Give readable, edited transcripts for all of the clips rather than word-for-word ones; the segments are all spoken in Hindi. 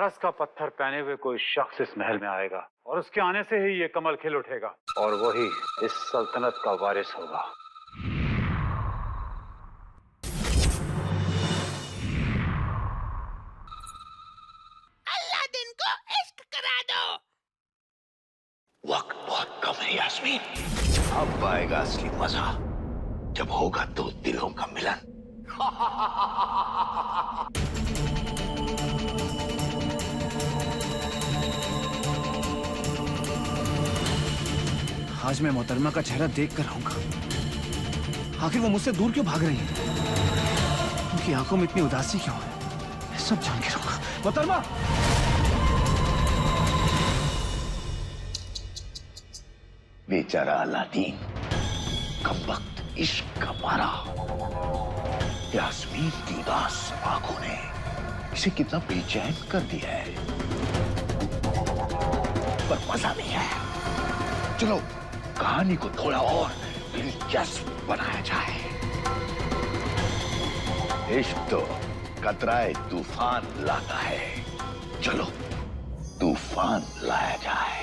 पारस का पत्थर पहने हुए कोई शख्स इस महल में आएगा और उसके आने से ही ये कमल खिल उठेगा और वही इस सल्तनत का वारिस होगा। अलादीन को इश्क करा दो। वक्त बहुत कम है यास्मीन, अब आएगा असली मजा जब होगा दो दिलों का मिलन। आज मैं मोहतरमा का चेहरा देख कर आऊंगा। आखिर वो मुझसे दूर क्यों भाग रही है? उनकी आंखों में इतनी उदासी क्यों है? मैं सब जान के रहूंगा। मोहतरमा! बेचारा अलादीन, कमबख्त इश्क का मारा। यास्मीन की उदास आंखों ने इसे कितना बेचैन कर दिया है, पर मजा नहीं है। चलो कहानी को थोड़ा और दिलचस्प बनाया जाए। इश्क तो कतराए तूफान लाता है, चलो तूफान लाया जाए।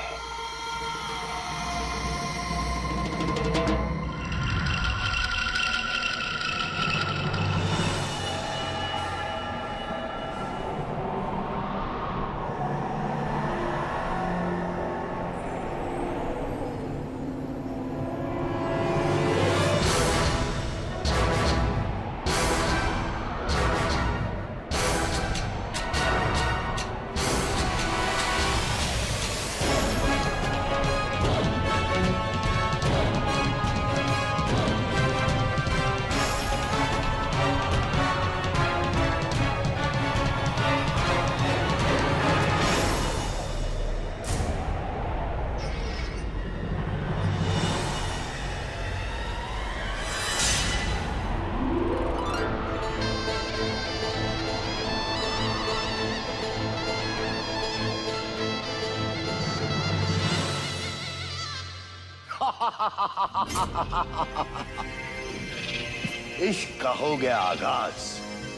इश्क का हो गया आगाज,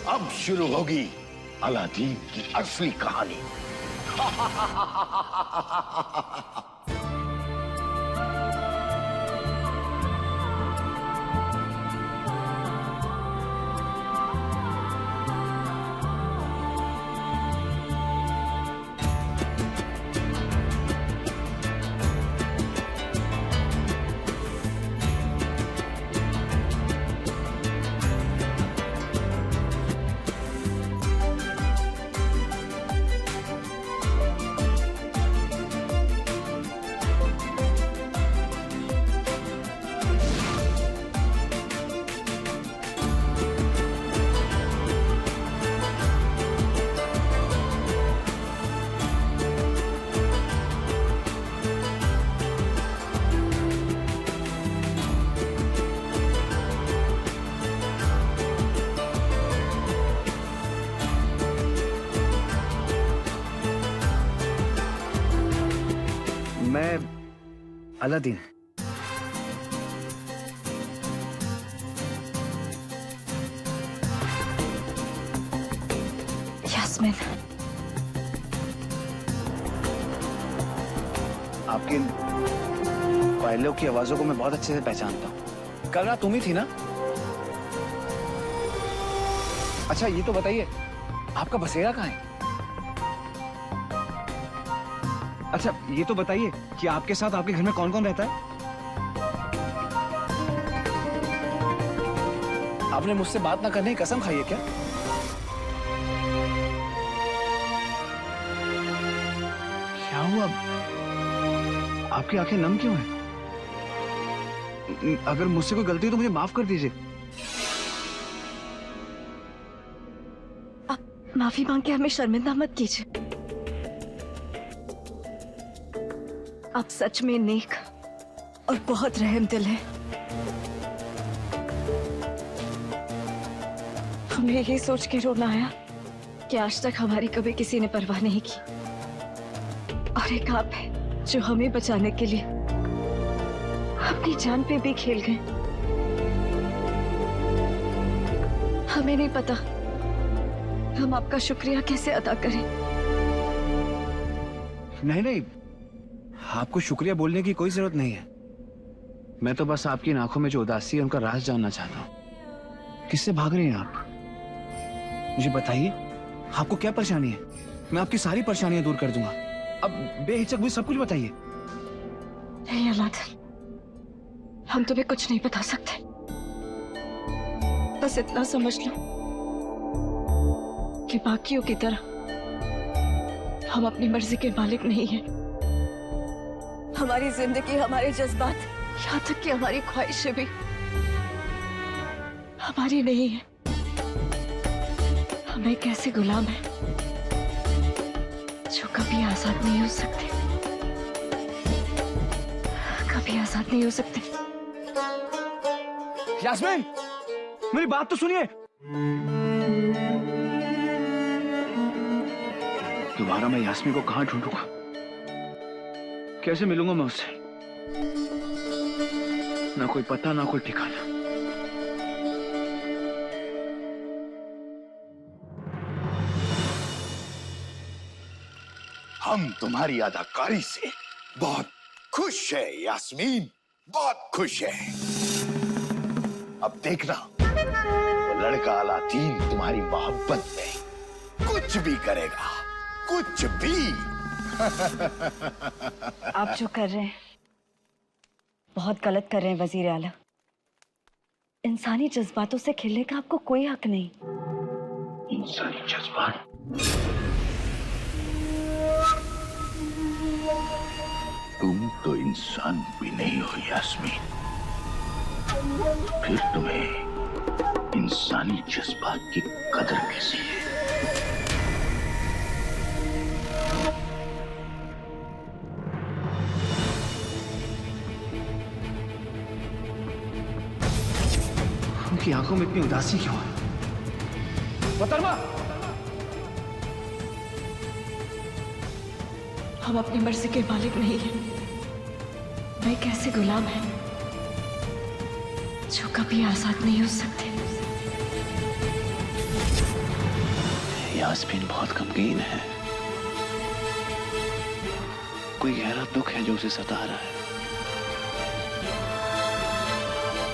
अब शुरू होगी अलादीन की असली कहानी। मैं अलादीन। यास्मीन, आपकी पायलों की आवाजों को मैं बहुत अच्छे से पहचानता हूँ। कल रात तुम ही थी ना? अच्छा ये तो बताइए, आपका बसेरा कहाँ है? अच्छा ये तो बताइए कि आपके साथ आपके घर में कौन कौन रहता है? आपने मुझसे बात ना करने की कसम खाई है क्या? क्या हुआ? आपकी आंखें नम क्यों हैं? अगर मुझसे कोई गलती हो तो मुझे माफ कर दीजिए। आप माफी मांग के हमें शर्मिंदा मत कीजिए। आप सच में नेक और बहुत रहम दिल है। हमें ये सोच के रोना आया कि आज तक हमारी कभी किसी ने परवाह नहीं की, और एक आप है जो हमें बचाने के लिए अपनी जान पे भी खेल गए। हमें नहीं पता हम आपका शुक्रिया कैसे अदा करें। नहीं नहीं, आपको शुक्रिया बोलने की कोई जरूरत नहीं है। मैं तो बस आपकी आंखों में जो उदासी है उनका राज जानना चाहता हूँ। किससे भाग रही हैं आप? मुझे बताइए, आपको क्या परेशानी है? मैं आपकी सारी परेशानियां दूर कर दूंगा। अब बेहिचक मुझे सब कुछ बताइए। नहीं अलादीन, हम तुम्हें कुछ नहीं बता सकते। बस इतना समझ लो कि बाकियों की तरह हम अपनी मर्जी के मालिक नहीं हैं। हमारी जिंदगी, हमारे जज्बात, यहाँ तक कि हमारी ख्वाहिशें भी हमारी नहीं है। हम एक ऐसे गुलाम हैं जो कभी आजाद नहीं हो सकते, कभी आजाद नहीं हो सकते। यास्मीन, मेरी बात तो सुनिए। दोबारा मैं यास्मीन को कहां ढूंढूंगा? कैसे मिलूंगा मैं उससे? ना कोई पता, ना कोई ठिकाना। हम तुम्हारी अदाकारी से बहुत खुश है यास्मीन, बहुत खुश है। अब देखना, वो लड़का अलादीन तुम्हारी मोहब्बत में कुछ भी करेगा, कुछ भी। आप जो कर रहे हैं बहुत गलत कर रहे हैं वजीर आला। इंसानी जज्बातों से खेलने का आपको कोई हक नहीं। इंसानी जज्बात? तुम तो इंसान भी नहीं हो यास्मीन, फिर तुम्हें इंसानी जज्बात की कदर कैसी है? उनकी आंखों में इतनी उदासी क्यों है? मोहतरमा, हम अपनी मर्जी के मालिक नहीं हैं। मैं एक ऐसे गुलाम हैं जो कभी आजाद नहीं हो सकते। यास्मीन बहुत गमगीन है। कोई गहरा दुख है जो उसे सता रहा है।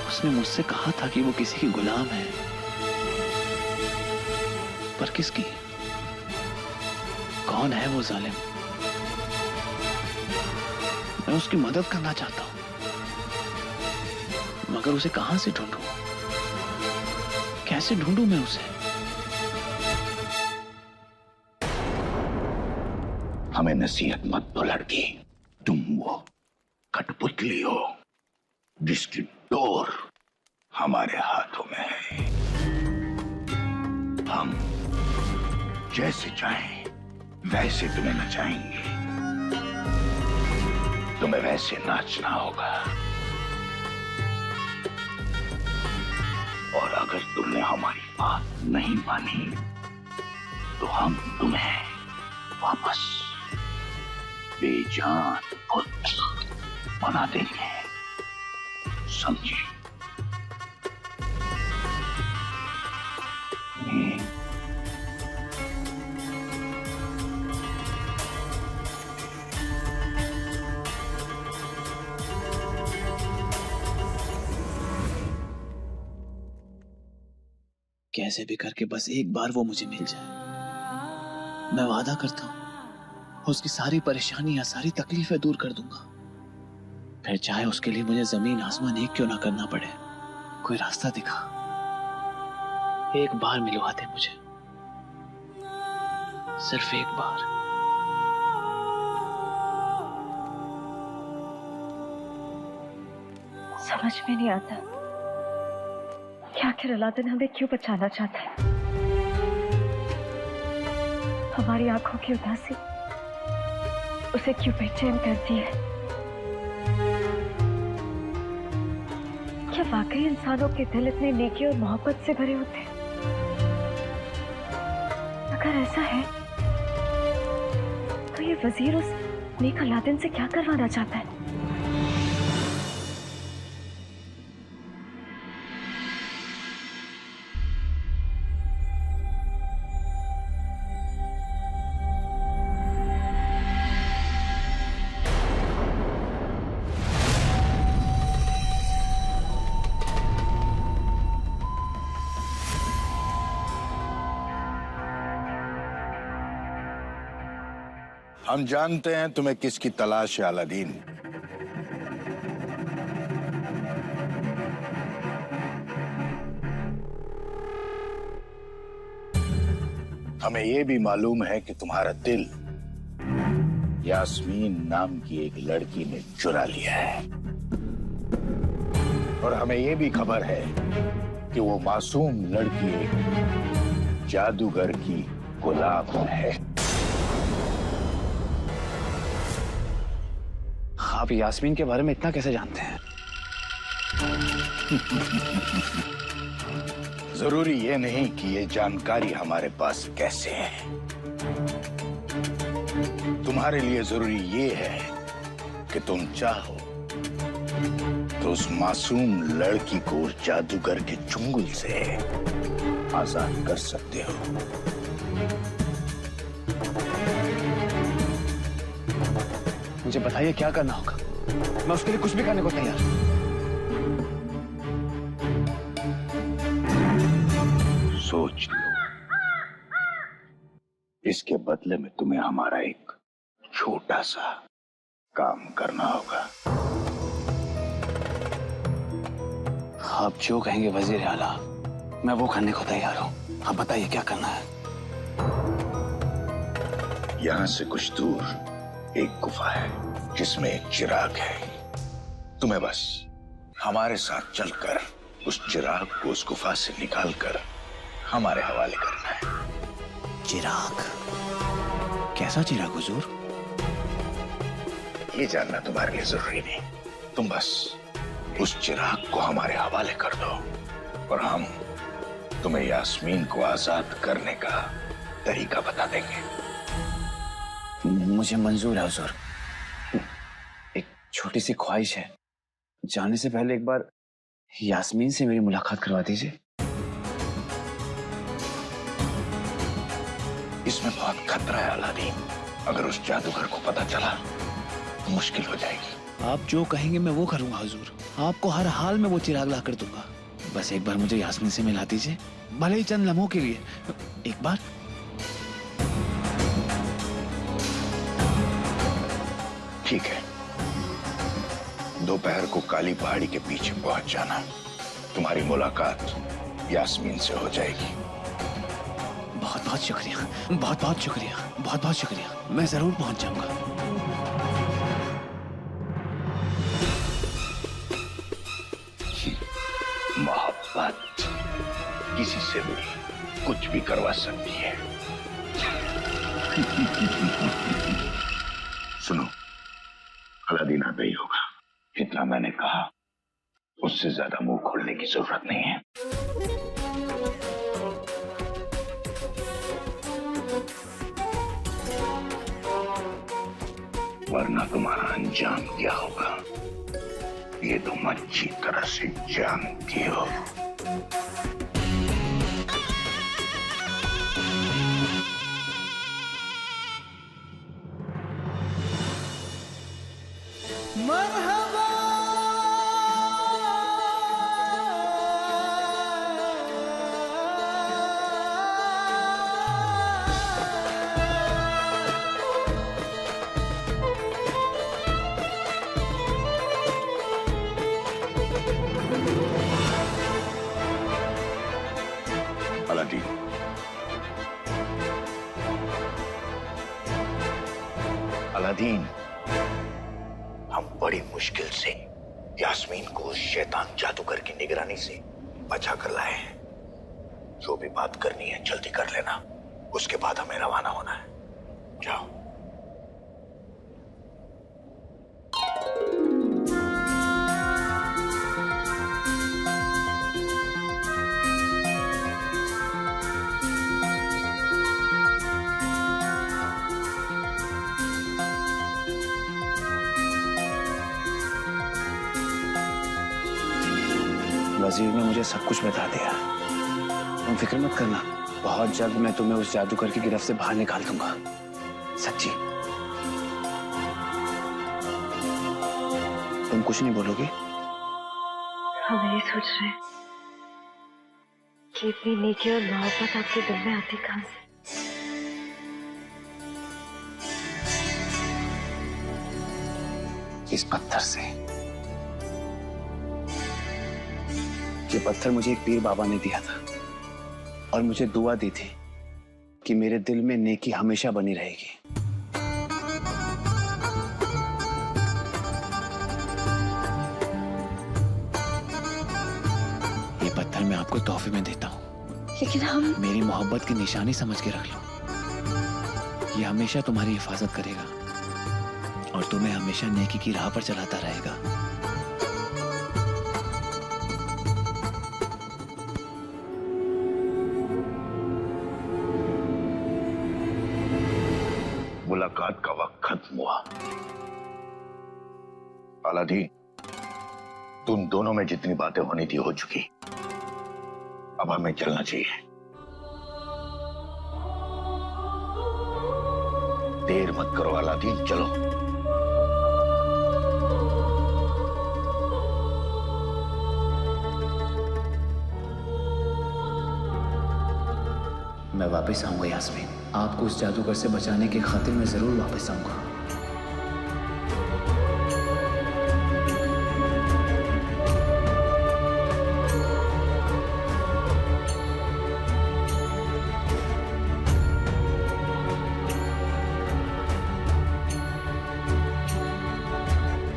उसने मुझसे कहा था कि वो किसी की गुलाम है, पर किसकी? कौन है वो जालिम? मैं उसकी मदद करना चाहता हूं, मगर उसे कहां से ढूंढूं? कैसे ढूंढूं मैं उसे? हमें नसीहत मत दो लड़की, तुम वो कठपुतली हो जिसकी डोर हमारे हाथों में है। हम जैसे चाहें वैसे तुम्हें नचाएंगे, तुम्हें वैसे नाचना होगा। और अगर तुमने हमारी बात नहीं मानी तो हम तुम्हें वापस बेजान खुद बना देंगे, समझे? कैसे भी करके बस एक बार वो मुझे मिल जाए। मैं वादा करता हूं उसकी सारी परेशानियां, सारी तकलीफें दूर कर दूंगा। फिर चाहे उसके लिए मुझे जमीन आसमान एक क्यों ना करना पड़े। कोई रास्ता दिखा, एक बार मिलवा दे मुझे, सिर्फ एक बार। समझ में नहीं आता कि आखिर अलादीन हमें क्यों बचाना चाहता है। हमारी आंखों की उदासी उसे क्यों बेचैन करती है। क्या वाकई इंसानों के दिल इतने नेकी और मोहब्बत से भरे होते हैं? अगर ऐसा है तो ये वजीर उस नेक अलादीन से क्या करवाना चाहता है? हम जानते हैं तुम्हें किसकी तलाश है अलादीन। हमें यह भी मालूम है कि तुम्हारा दिल यास्मीन नाम की एक लड़की ने चुरा लिया है, और हमें यह भी खबर है कि वो मासूम लड़की एक जादूगर की गुलाम है। आप यास्मीन के बारे में इतना कैसे जानते हैं? जरूरी ये नहीं कि ये जानकारी हमारे पास कैसे है। तुम्हारे लिए जरूरी ये है कि तुम चाहो तो उस मासूम लड़की को उस जादूगर के चुंगल से आजाद कर सकते हो। मुझे बताइए क्या करना होगा, मैं उसके लिए कुछ भी करने को तैयार हूं। सोच लो, इसके बदले में तुम्हें हमारा एक छोटा सा काम करना होगा। आप जो कहेंगे वजीर आला, मैं वो करने को तैयार हूं। आप बताइए क्या करना है। यहां से कुछ दूर एक गुफा है जिसमें एक चिराग है। तुम्हें बस हमारे साथ चलकर उस चिराग को उस गुफा से निकालकर हमारे हवाले करना है। चिराग? कैसा चिराग हुजूर? ये जानना तुम्हारे लिए जरूरी नहीं। तुम बस उस चिराग को हमारे हवाले कर दो और हम तुम्हें यास्मीन को आजाद करने का तरीका बता देंगे। मुझे मंजूर है हुजूर। एक छोटी सी ख्वाहिश है, जाने से पहले एक बार यास्मीन से मेरी मुलाकात करवा दीजिए। इसमें बहुत खतरा है अलादीन। अगर उस जादूगर को पता चला तो मुश्किल हो जाएगी। आप जो कहेंगे मैं वो करूंगा हुजूर। आपको हर हाल में वो चिराग ला कर दूंगा। बस एक बार मुझे यास्मीन से मिला दीजिए, भले ही चंद लम्हों के लिए। एक बार। ठीक है, दोपहर को काली पहाड़ी के पीछे पहुंच जाना। तुम्हारी मुलाकात यास्मीन से हो जाएगी। बहुत बहुत शुक्रिया, बहुत बहुत शुक्रिया, बहुत बहुत शुक्रिया। मैं जरूर पहुंच जाऊंगा। मोहब्बत किसी से भी कुछ भी करवा सकती है। सुनो, अलादीन आता ही होगा। जितना मैंने कहा उससे ज्यादा मुंह खोलने की जरूरत नहीं है। वरना तुम्हारा अंजाम क्या होगा ये तुम अच्छी तरह से जानती हो। अलादीन, अलादीन, हम बड़ी मुश्किल से यास्मीन को उस शैतान जादूगर की निगरानी से बचा कर लाए हैं। जो भी बात करनी है जल्दी कर लेना, उसके बाद हमें रवाना होना है। जाओ। वजीर ने मुझे सब कुछ बता दिया। तुम फिक्र मत करना, बहुत जल्द मैं तुम्हें उस जादूगर की गिरफ्त से बाहर निकाल दूंगा। सच्ची। तुम कुछ नहीं बोलोगे? हम यही सोच रहे हैं कि इतनी नेकी और मोहब्बत आपके दिल में आती कहां से। इस पत्थर से। ये पत्थर मुझे एक पीर बाबा ने दिया था और मुझे दुआ दी थी कि मेरे दिल में नेकी हमेशा बनी रहेगी। ये पत्थर मैं आपको तोहफे में देता हूँ, लेकिन हम मेरी मोहब्बत की निशानी समझ के रख लो। ये हमेशा तुम्हारी हिफाजत करेगा और तुम्हें हमेशा नेकी की राह पर चलाता रहेगा। मुलाकात का वक्त खत्म हुआ। अलादीन, तुम दोनों में जितनी बातें होनी थी हो चुकी। अब हमें चलना चाहिए। देर मत करो अलादीन, चलो। मैं वापस आऊंगा यास्मीन, आपको उस जादूगर से बचाने की खातिर मैं जरूर वापस आऊंगा।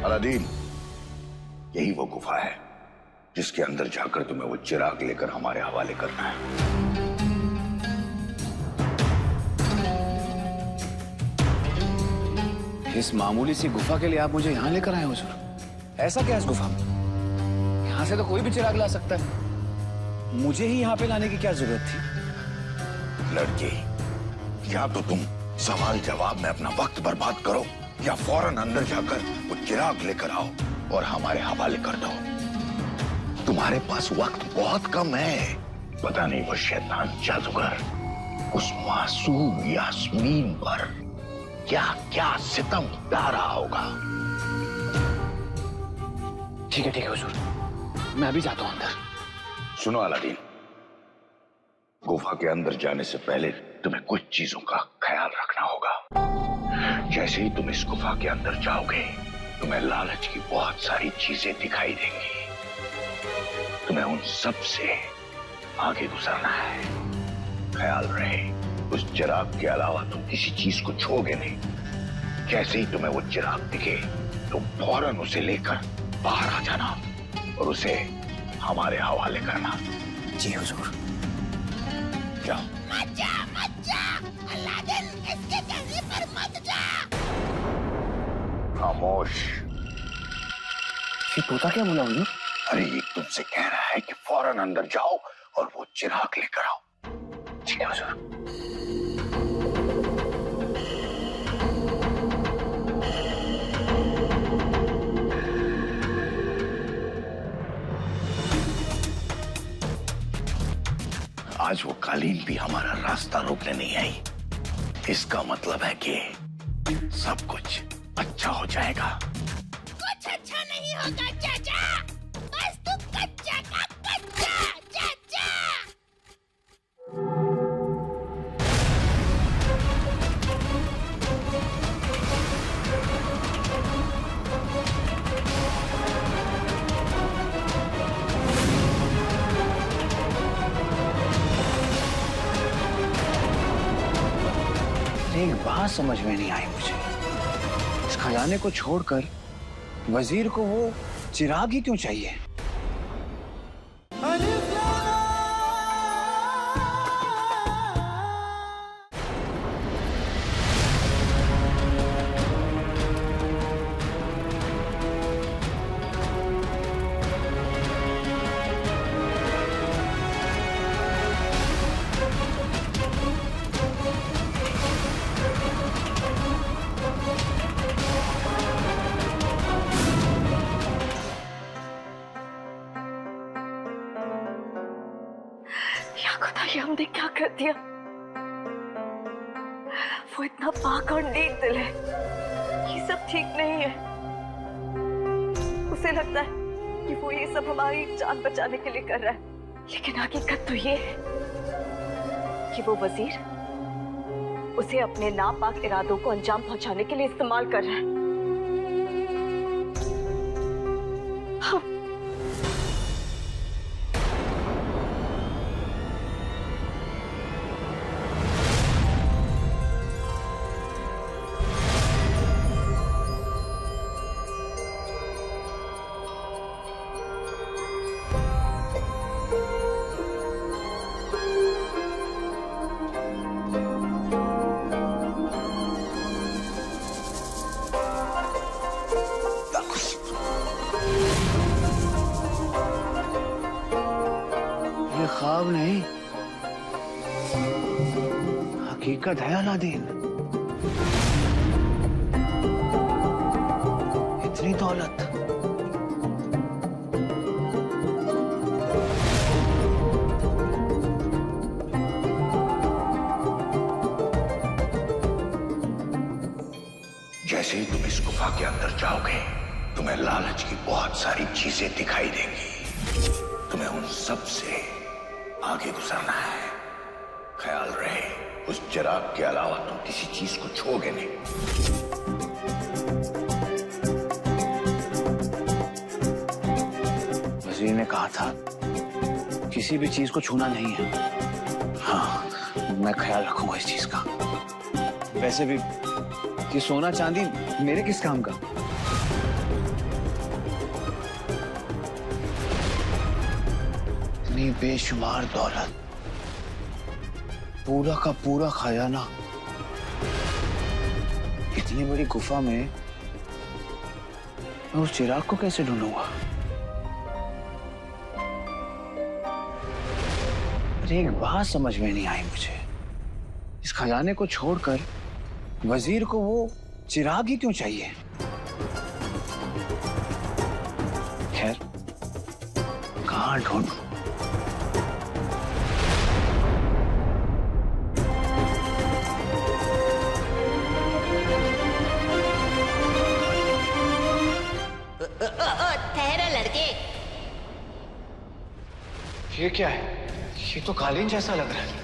अलादीन, यही वो गुफा है जिसके अंदर जाकर तुम्हें वो चिराग लेकर हमारे हवाले करना है। इस मामूली सी गुफा के लिए आप मुझे यहाँ लेकर आए हुजूर? ऐसा क्या है इस गुफा में? यहाँ से तो कोई भी चिराग ला सकता है, मुझे ही यहाँ पे लाने की क्या जरूरत थी? लड़की, या तो तुम सवाल जवाब में अपना वक्त बर्बाद करो या फौरन अंदर जाकर वो चिराग लेकर आओ और हमारे हवाले कर दो। तुम्हारे पास वक्त बहुत कम है। पता नहीं वो शैतान जादूगर उस मासूम यास्मीन पर क्या क्या सितम ढा रहा होगा। ठीक है हुजूर, मैं अभी जाता हूँ अंदर। सुनो अलादीन, गुफा के अंदर जाने से पहले तुम्हें कुछ चीजों का ख्याल रखना होगा। जैसे ही तुम इस गुफा के अंदर जाओगे, तुम्हें लालच की बहुत सारी चीजें दिखाई देंगी। तुम्हें उन सब से आगे गुजरना है। ख्याल रहे, उस चिराग के अलावा तुम किसी चीज को छूओगे नहीं। जैसे ही तुम्हें वो चिराग दिखे, तुम फौरन उसे लेकर बाहर आ जाना और उसे हमारे हवाले करना। जी हुजूर। जाओ। मत जा, अलादीन, इसके कहने पर मत जा। खामोश। ये तोता क्या बोला हुजूर? अरे ये तुमसे कह रहा है कि फौरन अंदर जाओ और वो चिराग लेकर आओ। ठीक है हुजूर। आज वो कालीन भी हमारा रास्ता रोकने नहीं आई। इसका मतलब है कि सब कुछ अच्छा हो जाएगा। कुछ अच्छा नहीं होगा चाचा, बस तू कच्चा का कच्चा चाचा। एक बात समझ में नहीं आई मुझे, इस खजाने को छोड़कर वजीर को वो चिराग ही क्यों चाहिए? हमने क्या कर दिया? वो इतना पाक और नेक दिल है, ये सब ठीक नहीं है। उसे लगता है कि वो ये सब हमारी जान बचाने के लिए कर रहा है, लेकिन हकीकत तो ये है कि वो वजीर उसे अपने नापाक इरादों को अंजाम पहुंचाने के लिए इस्तेमाल कर रहा है। ये ख्वाब नहीं, हकीकत है अलादीन। इतनी दौलत, जैसे ही तुम इस गुफा के अंदर जाओगे, तुम्हें लालच की बहुत सारी चीजें दिखाई देंगी। तुम्हें उन सब से आगे गुजरना है। ख्याल रहे, उस चिराग के अलावा तुम किसी चीज को छूओगे नहीं। वजीर ने कहा था किसी भी चीज को छूना नहीं है। हाँ, मैं ख्याल रखूंगा इस चीज का। वैसे भी ये सोना चांदी मेरे किस काम का? इतनी बेशुमार दौलत, पूरा का पूरा खजाना, इतनी बड़ी गुफा में मैं उस चिराग को कैसे ढूंढूंगा? अरे एक बात समझ में नहीं आई मुझे, इस खजाने को छोड़कर वजीर को वो चिराग ही क्यों चाहिए? खैर, कहाँ ढूंढूं? ठहरो लड़के। ये क्या है? ये तो कालीन जैसा लग रहा है।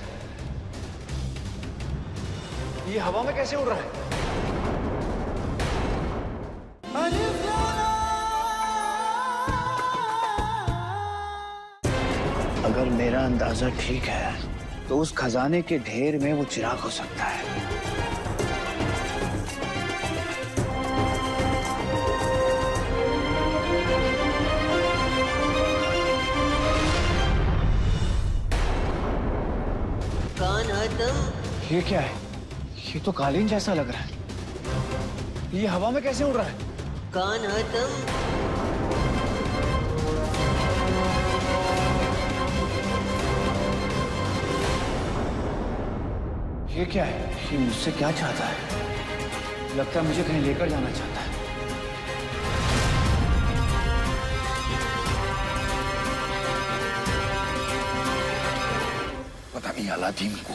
ये हवा में कैसे उड़ रहा है? अगर मेरा अंदाजा ठीक है तो उस खजाने के ढेर में वो चिराग हो सकता है। कौन हो तुम? ये क्या है? ये तो कालीन जैसा लग रहा है। ये हवा में कैसे उड़ रहा है? कौन हो तुम? ये क्या है? ये मुझसे क्या चाहता है? लगता है मुझे कहीं लेकर जाना चाहता है। पता नहीं अलादीन को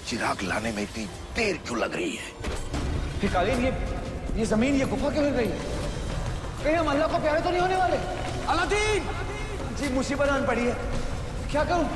चिराग लाने में इतनी देर क्यों लग रही है। ये कालीन, ये जमीन, ये गुफा क्यों हिल रही है? कहीं हम अल्लाह को प्यारे तो नहीं होने वाले? अलादीन जी, मुसीबत आन पड़ी है, क्या करूं?